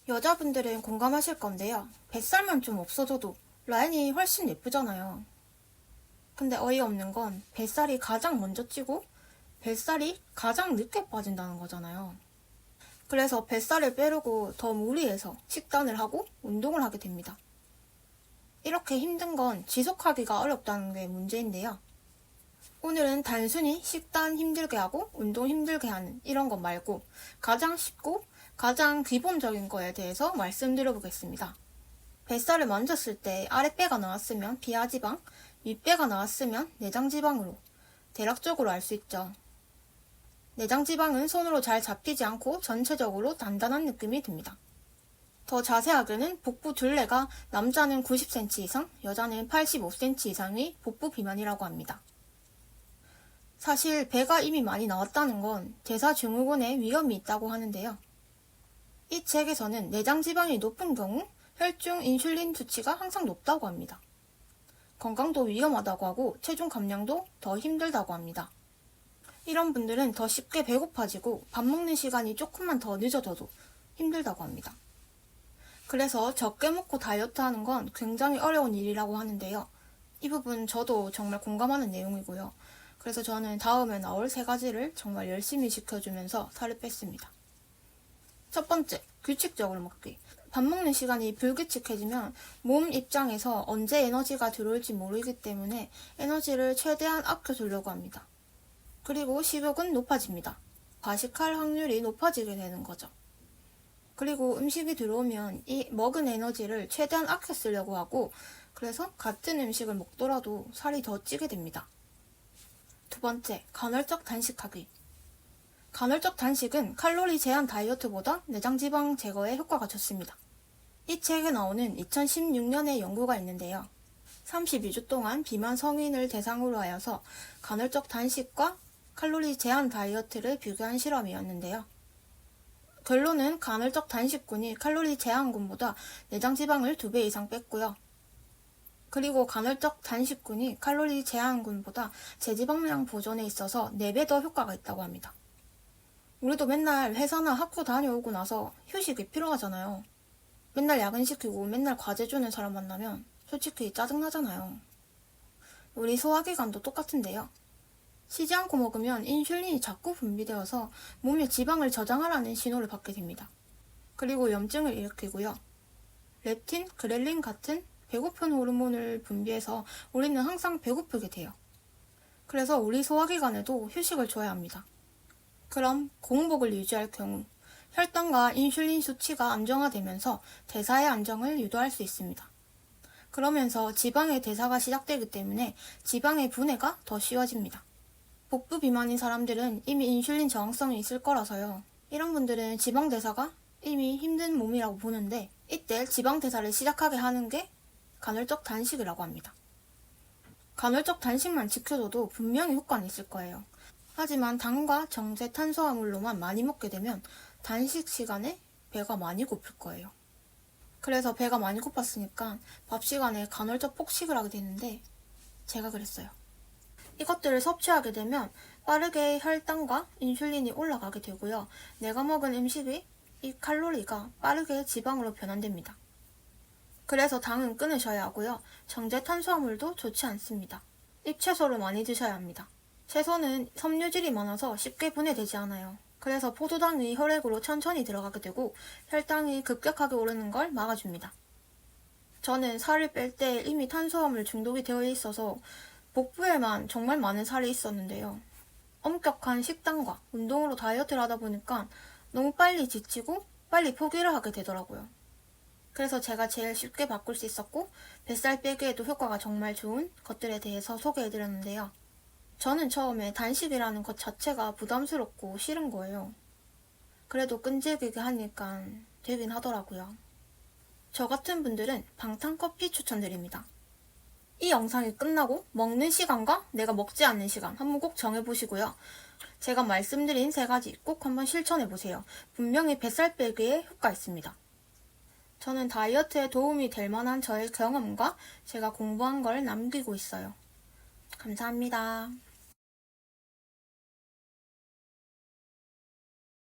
여자분들은 공감하실 건데요. 뱃살만 좀 없어져도 라인이 훨씬 예쁘잖아요. 근데 어이없는 건 뱃살이 가장 먼저 찌고 뱃살이 가장 늦게 빠진다는 거잖아요. 그래서 뱃살을 빼려고 더 무리해서 식단을 하고 운동을 하게 됩니다. 이렇게 힘든 건 지속하기가 어렵다는 게 문제인데요. 오늘은 단순히 식단 힘들게 하고 운동 힘들게 하는 이런 것 말고 가장 쉽고 가장 기본적인 거에 대해서 말씀드려 보겠습니다. 뱃살을 만졌을 때 아랫배가 나왔으면 비하지방, 윗배가 나왔으면 내장지방으로 대략적으로 알 수 있죠. 내장지방은 손으로 잘 잡히지 않고 전체적으로 단단한 느낌이 듭니다. 더 자세하게는 복부 둘레가 남자는 90cm 이상, 여자는 85cm 이상의 복부 비만이라고 합니다. 사실 배가 이미 많이 나왔다는 건 대사증후군에 위험이 있다고 하는데요. 이 책에서는 내장지방이 높은 경우 혈중 인슐린 수치가 항상 높다고 합니다. 건강도 위험하다고 하고 체중 감량도 더 힘들다고 합니다. 이런 분들은 더 쉽게 배고파지고 밥 먹는 시간이 조금만 더 늦어져도 힘들다고 합니다. 그래서 적게 먹고 다이어트 하는 건 굉장히 어려운 일이라고 하는데요. 이 부분 저도 정말 공감하는 내용이고요. 그래서 저는 다음에 나올 3가지를 정말 열심히 지켜주면서 살을 뺐습니다. 첫 번째, 규칙적으로 먹기. 밥 먹는 시간이 불규칙해지면 몸 입장에서 언제 에너지가 들어올지 모르기 때문에 에너지를 최대한 아껴두려고 합니다. 그리고 식욕은 높아집니다. 과식할 확률이 높아지게 되는 거죠. 그리고 음식이 들어오면 이 먹은 에너지를 최대한 아껴 쓰려고 하고 그래서 같은 음식을 먹더라도 살이 더 찌게 됩니다. 두 번째, 간헐적 단식하기. 간헐적 단식은 칼로리 제한 다이어트보다 내장지방 제거에 효과가 좋습니다. 이 책에 나오는 2016년의 연구가 있는데요. 32주 동안 비만 성인을 대상으로 하여서 간헐적 단식과 칼로리 제한 다이어트를 비교한 실험이었는데요. 결론은 간헐적 단식군이 칼로리 제한군보다 내장지방을 2배 이상 뺐고요. 그리고 간헐적 단식군이 칼로리 제한군보다 제지방량 보존에 있어서 4배 더 효과가 있다고 합니다. 우리도 맨날 회사나 학교 다녀오고 나서 휴식이 필요하잖아요. 맨날 야근시키고 맨날 과제 주는 사람 만나면 솔직히 짜증나잖아요. 우리 소화기관도 똑같은데요. 쉬지 않고 먹으면 인슐린이 자꾸 분비되어서 몸에 지방을 저장하라는 신호를 받게 됩니다. 그리고 염증을 일으키고요. 렙틴, 그렐린 같은 배고픈 호르몬을 분비해서 우리는 항상 배고프게 돼요. 그래서 우리 소화기관에도 휴식을 줘야 합니다. 그럼 공복을 유지할 경우 혈당과 인슐린 수치가 안정화되면서 대사의 안정을 유도할 수 있습니다. 그러면서 지방의 대사가 시작되기 때문에 지방의 분해가 더 쉬워집니다. 복부 비만인 사람들은 이미 인슐린 저항성이 있을 거라서요. 이런 분들은 지방 대사가 이미 힘든 몸이라고 보는데 이때 지방 대사를 시작하게 하는 게 간헐적 단식이라고 합니다. 간헐적 단식만 지켜줘도 분명히 효과는 있을 거예요. 하지만 당과 정제 탄수화물로만 많이 먹게 되면 단식 시간에 배가 많이 고플 거예요. 그래서 배가 많이 고팠으니까 밥 시간에 간헐적 폭식을 하게 되는데 제가 그랬어요. 이것들을 섭취하게 되면 빠르게 혈당과 인슐린이 올라가게 되고요. 내가 먹은 음식이 이 칼로리가 빠르게 지방으로 변환됩니다. 그래서 당은 끊으셔야 하고요. 정제 탄수화물도 좋지 않습니다. 잎채소를 많이 드셔야 합니다. 채소는 섬유질이 많아서 쉽게 분해되지 않아요. 그래서 포도당이 혈액으로 천천히 들어가게 되고 혈당이 급격하게 오르는 걸 막아줍니다. 저는 살을 뺄 때 이미 탄수화물 중독이 되어 있어서 복부에만 정말 많은 살이 있었는데요. 엄격한 식단과 운동으로 다이어트를 하다 보니까 너무 빨리 지치고 빨리 포기를 하게 되더라고요. 그래서 제가 제일 쉽게 바꿀 수 있었고 뱃살 빼기에도 효과가 정말 좋은 것들에 대해서 소개해드렸는데요. 저는 처음에 단식이라는 것 자체가 부담스럽고 싫은 거예요. 그래도 끈질기게 하니까 되긴 하더라고요. 저 같은 분들은 방탄커피 추천드립니다. 이 영상이 끝나고 먹는 시간과 내가 먹지 않는 시간 한번 꼭 정해보시고요. 제가 말씀드린 3가지 꼭 한번 실천해보세요. 분명히 뱃살 빼기에 효과 있습니다. 저는 다이어트에 도움이 될 만한 저의 경험과 제가 공부한 걸 남기고 있어요. 감사합니다.